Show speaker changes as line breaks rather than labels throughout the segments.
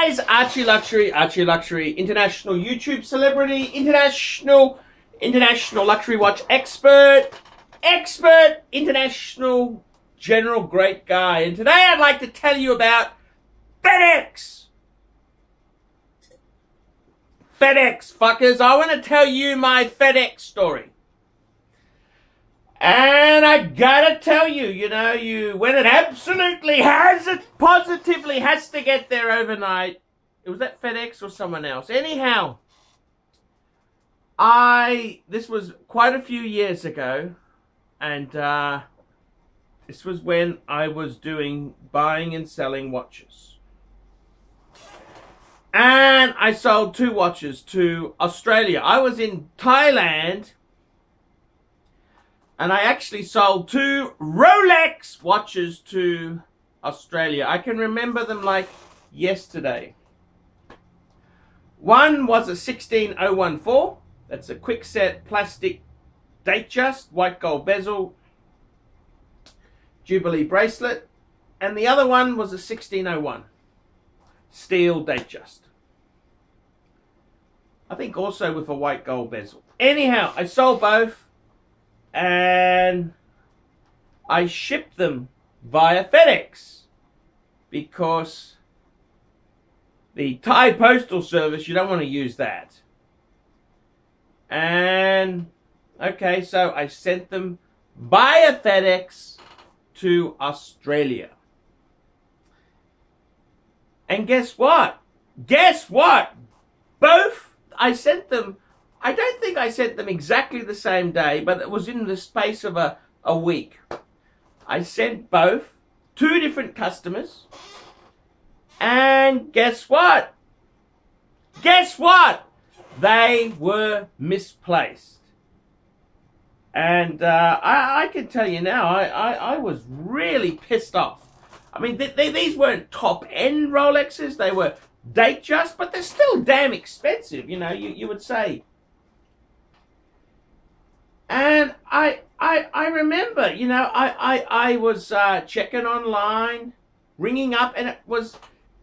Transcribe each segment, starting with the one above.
guys, Archie Luxury, international YouTube celebrity, international luxury watch expert, international general great guy. And today I'd like to tell you about FedEx. FedEx, fuckers. I want to tell you my FedEx story. And I gotta tell you, when it absolutely has, it positively has to get there overnight. It was that FedEx or someone else. Anyhow, this was quite a few years ago, and this was when I was doing buying and selling watches. And I sold 2 watches to Australia. I was in Thailand, and I actually sold 2 Rolex watches to Australia. I can remember them like yesterday. One was a 16014. That's a quick set plastic Datejust, white gold bezel, Jubilee bracelet. And the other one was a 1601. Steel Datejust. I think also with a white gold bezel. Anyhow, I sold both. And I shipped them via FedEx because the Thai Postal Service, you don't want to use that. And, okay, so I sent them via FedEx to Australia. And guess what? Both, I sent them, I don't think I sent them exactly the same day, but it was in the space of a week. I sent both, 2 different customers, and guess what? They were misplaced. And I can tell you now, I was really pissed off. I mean, these weren't top-end Rolexes, they were Datejust, but they're still damn expensive, you would say. And I remember, I was checking online, ringing up, and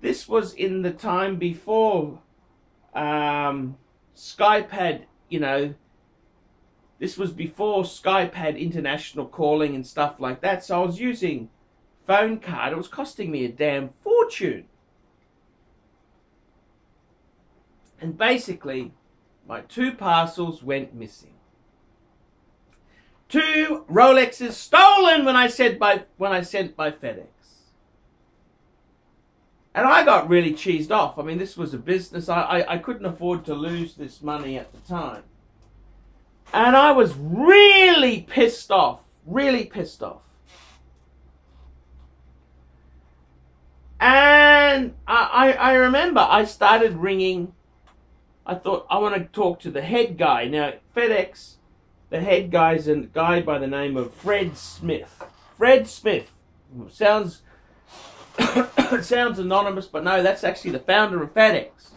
this was in the time before Skype had, this was before Skype had international calling and stuff like that. So I was using phone card. It was costing me a damn fortune. And basically, my 2 parcels went missing. 2 Rolexes stolen when I sent by FedEx. And I got really cheesed off. I mean, this was a business. I couldn't afford to lose this money at the time. And I was really pissed off. And I remember I started ringing. I thought, I want to talk to the head guy. Now, FedEx, the head guy is a guy by the name of Fred Smith. Fred Smith. Sounds anonymous, but no, that's actually the founder of FedEx.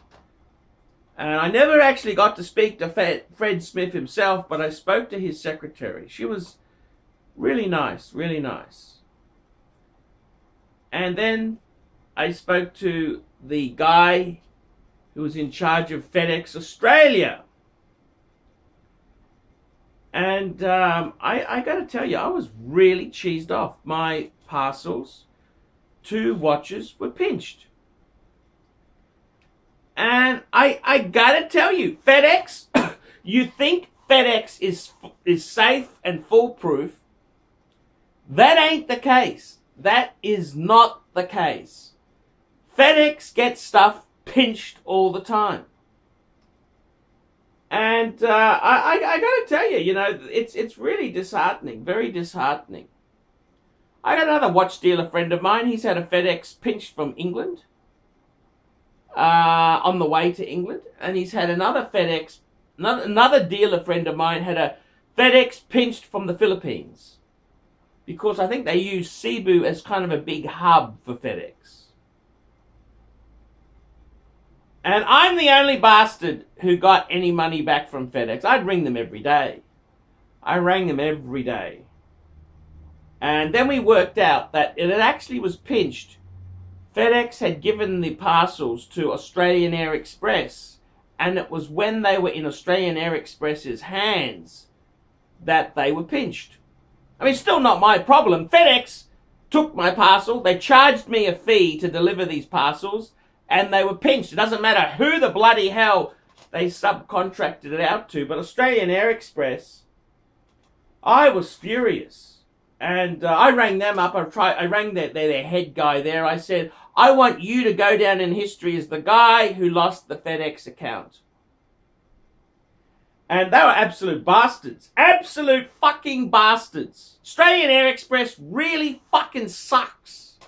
And I never actually got to speak to Fred Smith himself, but I spoke to his secretary. She was really nice, really nice. And then I spoke to the guy who was in charge of FedEx Australia. And I got to tell you, I was really cheesed off. My parcels, 2 watches, were pinched. And I got to tell you, FedEx, you think FedEx is safe and foolproof. That ain't the case. That is not the case. FedEx gets stuff pinched all the time. And I got to tell you, it's really disheartening, very disheartening. I got another watch dealer friend of mine. He's had a FedEx pinched from England on the way to England. And he's had another dealer friend of mine had a FedEx pinched from the Philippines. Because I think they use Cebu as kind of a big hub for FedEx. And I'm the only bastard who got any money back from FedEx. I'd ring them every day. I rang them every day. And then we worked out that it actually was pinched FedEx had given the parcels to Australian Air Express, and it was when they were in Australian Air Express's hands that they were pinched. I mean, still not my problem. FedEx took my parcel, they charged me a fee to deliver these parcels, and they were pinched. It doesn't matter who the bloody hell they subcontracted it out to, but Australian Air Express, I was furious. And I rang them up, I rang their head guy there, I said, I want you to go down in history as the guy who lost the FedEx account. And they were absolute bastards. Absolute fucking bastards. Australian Air Express really fucking sucks.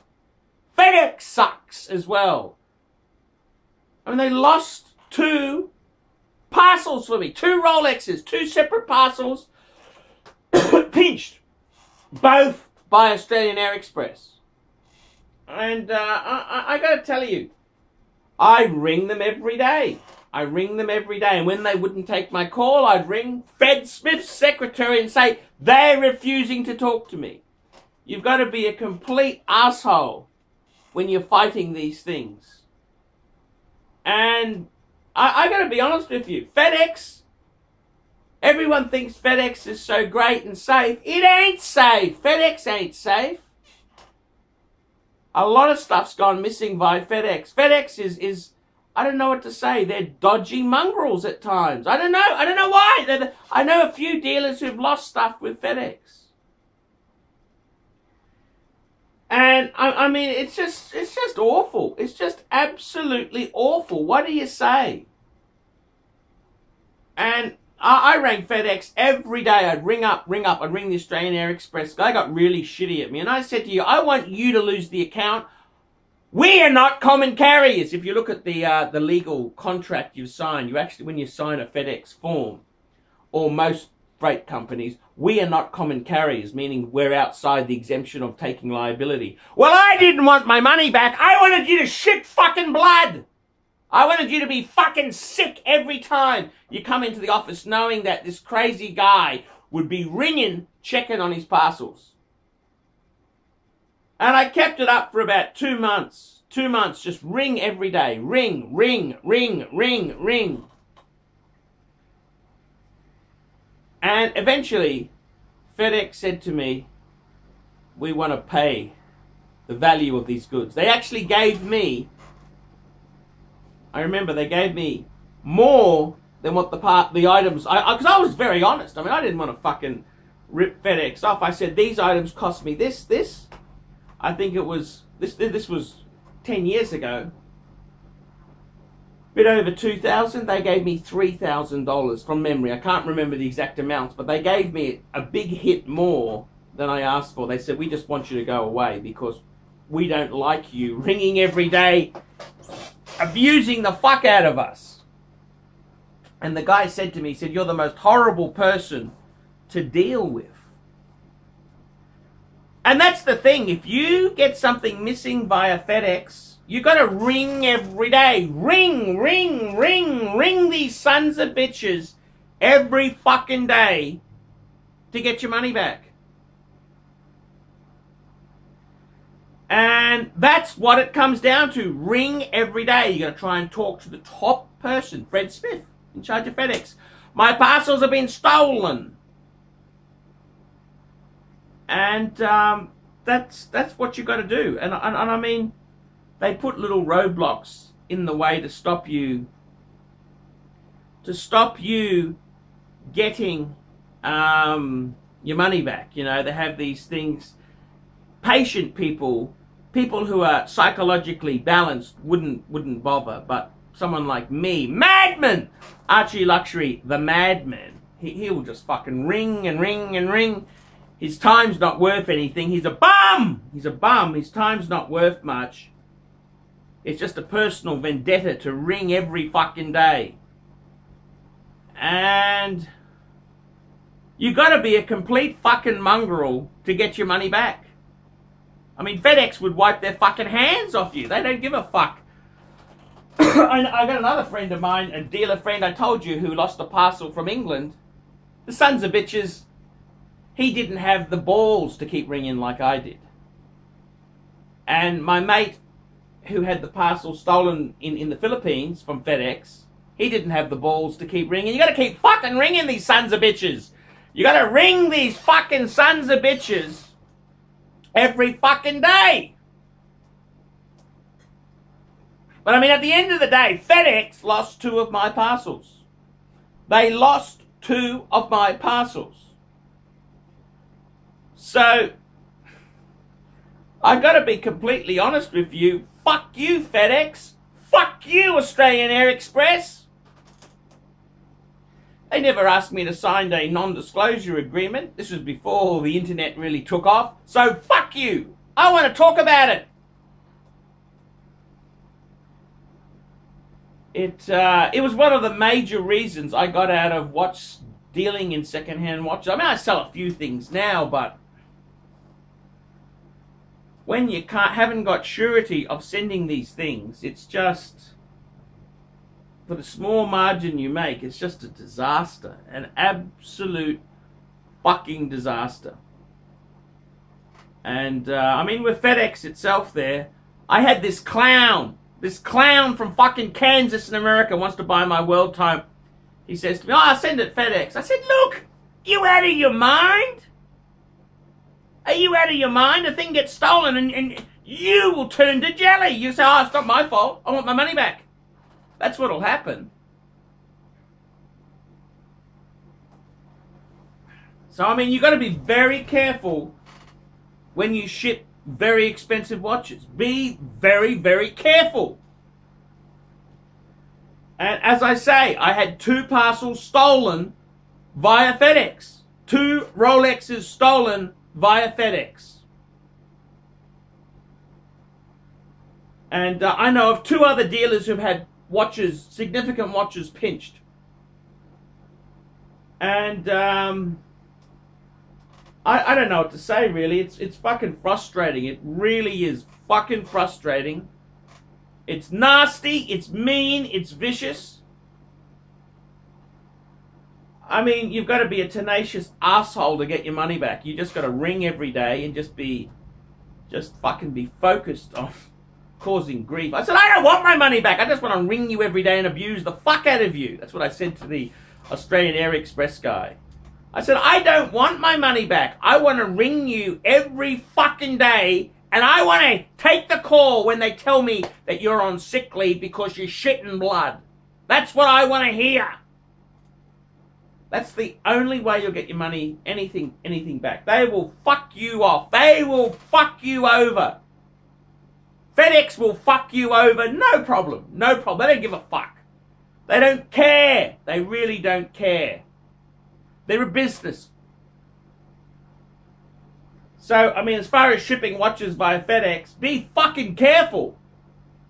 FedEx sucks as well. I mean, they lost 2 parcels for me. 2 Rolexes, 2 separate parcels. Pinched. Both by Australian Air Express. And I got to tell you, I ring them every day. I ring them every day. And when they wouldn't take my call, I'd ring Fred Smith's secretary and say, they're refusing to talk to me. You've got to be a complete asshole when you're fighting these things. And I got to be honest with you. FedEx, everyone thinks FedEx is so great and safe. It ain't safe. FedEx ain't safe. A lot of stuff's gone missing by FedEx. FedEx is I don't know what to say. They're dodgy mongrels at times. I don't know why. I know a few dealers who've lost stuff with FedEx. And I mean, it's just awful. It's just absolutely awful. What do you say? And I rang FedEx every day. I'd ring up. I'd ring the Australian Air Express. They got really shitty at me. And I said to you, I want you to lose the account. We are not common carriers. If you look at the legal contract you've signed, you actually, when you sign a FedEx form, or most freight companies, we are not common carriers, meaning we're outside the exemption of taking liability. Well, I didn't want my money back. I wanted you to shit fucking blood. I wanted you to be fucking sick every time you come into the office knowing that this crazy guy would be ringing, checking on his parcels. And I kept it up for about 2 months. 2 months, just ring every day. Ring, ring, ring, ring, ring. And eventually, FedEx said to me, we want to pay the value of these goods. They actually gave me, I remember they gave me more than what the items, because I was very honest. I mean, I didn't want to fucking rip FedEx off. I said, these items cost me this. I think it was, this was 10 years ago. Bit over $2,000. They gave me $3,000 from memory. I can't remember the exact amounts, but they gave me a big hit more than I asked for. They said, we just want you to go away because we don't like you ringing every day, abusing the fuck out of us. And the guy said to me, he said, you're the most horrible person to deal with. And that's the thing. If you get something missing via FedEx, you got to ring every day. Ring, ring, ring, ring these sons of bitches every fucking day to get your money back. And that's what it comes down to. Ring every day. You got to try and talk to the top person, Fred Smith, in charge of FedEx. My parcels have been stolen. And that's what you got to do. And I mean, they put little roadblocks in the way to stop you getting your money back. You know, they have these things. Patient people who are psychologically balanced wouldn't bother, but someone like me, madman, Archie Luxury, the madman, he will just fucking ring and ring and ring. His time's not worth anything. He's a bum. He's a bum. His time's not worth much. It's just a personal vendetta to ring every fucking day. And you got to be a complete fucking mongrel to get your money back. I mean, FedEx would wipe their fucking hands off you. They don't give a fuck. I got another friend of mine, a dealer friend I told you, who lost a parcel from England. The sons of bitches, he didn't have the balls to keep ringing like I did. And my mate, who had the parcel stolen in the Philippines from FedEx, he didn't have the balls to keep ringing. You got to keep fucking ringing these sons of bitches. You got to ring these fucking sons of bitches every fucking day. But I mean, at the end of the day, FedEx lost 2 of my parcels. They lost 2 of my parcels. So, I've got to be completely honest with you. Fuck you, FedEx. Fuck you, Australian Air Express. They never asked me to sign a non-disclosure agreement. This was before the internet really took off. So, fuck you. I want to talk about it. It was one of the major reasons I got out of dealing in second-hand watches. I mean, I sell a few things now, but when you haven't got surety of sending these things, it's just, for the small margin you make, it's just a disaster. An absolute fucking disaster. And, I mean, with FedEx itself there, I had this clown from fucking Kansas in America wants to buy my world time. He says to me, oh, I'll send it FedEx. I said, look, you out of your mind? Are you out of your mind? The thing gets stolen and you will turn to jelly. You say, oh, it's not my fault. I want my money back. That's what'll happen. So, I mean, you've got to be very careful when you ship very expensive watches. Be very, very careful. And as I say, I had 2 parcels stolen via FedEx. 2 Rolexes stolen via FedEx. And I know of 2 other dealers who've had watches, significant watches, pinched. And I don't know what to say, really. It's fucking frustrating. It really is fucking frustrating. It's nasty, it's mean, it's vicious. I mean, you've got to be a tenacious asshole to get your money back. You just got to ring every day and just fucking be focused on causing grief. I said, I don't want my money back. I just want to ring you every day and abuse the fuck out of you. That's what I said to the Australian Air Express guy. I said, I don't want my money back. I want to ring you every fucking day, and I want to take the call when they tell me that you're on sick leave because you're shitting blood. That's what I want to hear. That's the only way you'll get your money, anything back. They will fuck you off. They will fuck you over. FedEx will fuck you over. No problem. No problem. They don't give a fuck. They don't care. They really don't care. They're a business. So, I mean, as far as shipping watches by FedEx, be fucking careful.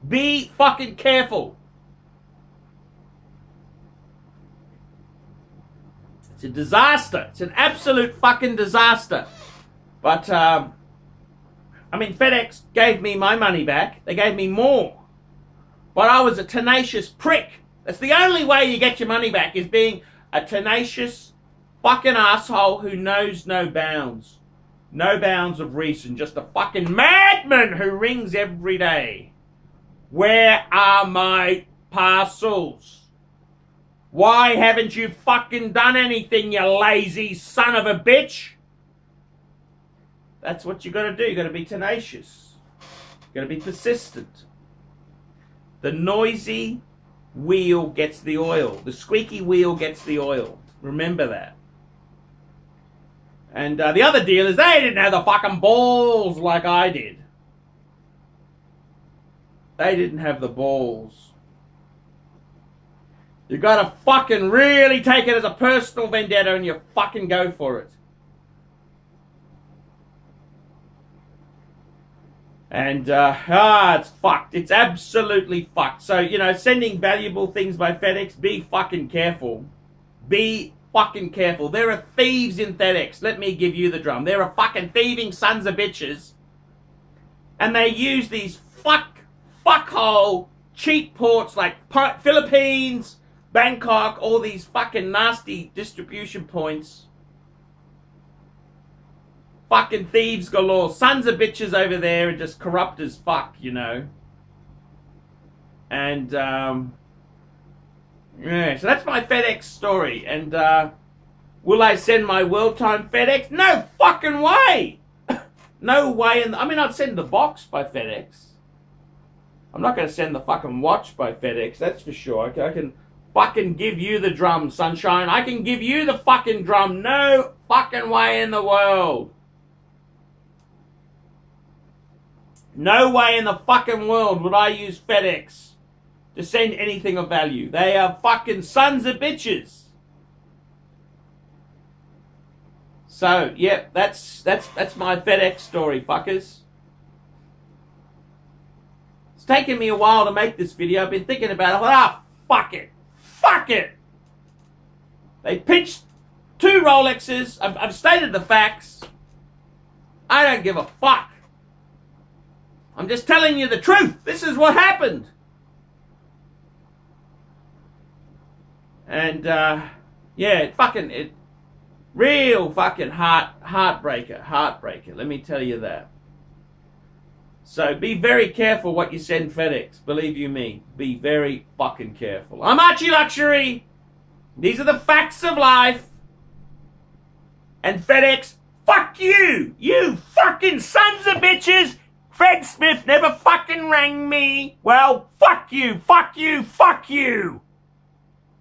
Be fucking careful. It's a disaster. It's an absolute fucking disaster. But, I mean, FedEx gave me my money back. They gave me more. But I was a tenacious prick. That's the only way you get your money back, is being a tenacious fucking asshole who knows no bounds. No bounds of reason. Just a fucking madman who rings every day. Where are my parcels? Why haven't you fucking done anything, you lazy son of a bitch? That's what you got to do. You got to be tenacious. You got to be persistent. The noisy wheel gets the oil. The squeaky wheel gets the oil. Remember that. And the other dealers, they didn't have the fucking balls like I did. They didn't have the balls. You gotta fucking really take it as a personal vendetta and you fucking go for it. And, it's fucked. It's absolutely fucked. So, you know, sending valuable things by FedEx, be fucking careful. Be fucking careful. There are thieves in FedEx. Let me give you the drum. There are fucking thieving sons of bitches. And they use these fuckhole cheap ports like Philippines, Bangkok, all these fucking nasty distribution points. Fucking thieves galore. Sons of bitches over there are just corrupt as fuck, you know. And yeah, so that's my FedEx story. And will I send my world time FedEx? No fucking way. No way. I mean, I'd send the box by FedEx. I'm not going to send the fucking watch by FedEx, that's for sure. I can fucking give you the drum, sunshine. I can give you the fucking drum. No fucking way in the world. No way in the fucking world would I use FedEx to send anything of value. They are fucking sons of bitches. So, yep, that's my FedEx story, fuckers. It's taken me a while to make this video. I've been thinking about it. Ah, fuck it. Fuck it. They pitched 2 Rolexes. I've stated the facts. I don't give a fuck. I'm just telling you the truth. This is what happened. And, yeah, real fucking heartbreaker. Let me tell you that. So be very careful what you send FedEx. Believe you me. Be very fucking careful. I'm Archie Luxury. These are the facts of life. And FedEx, fuck you. You fucking sons of bitches. Fred Smith never fucking rang me. Well, fuck you, fuck you, fuck you.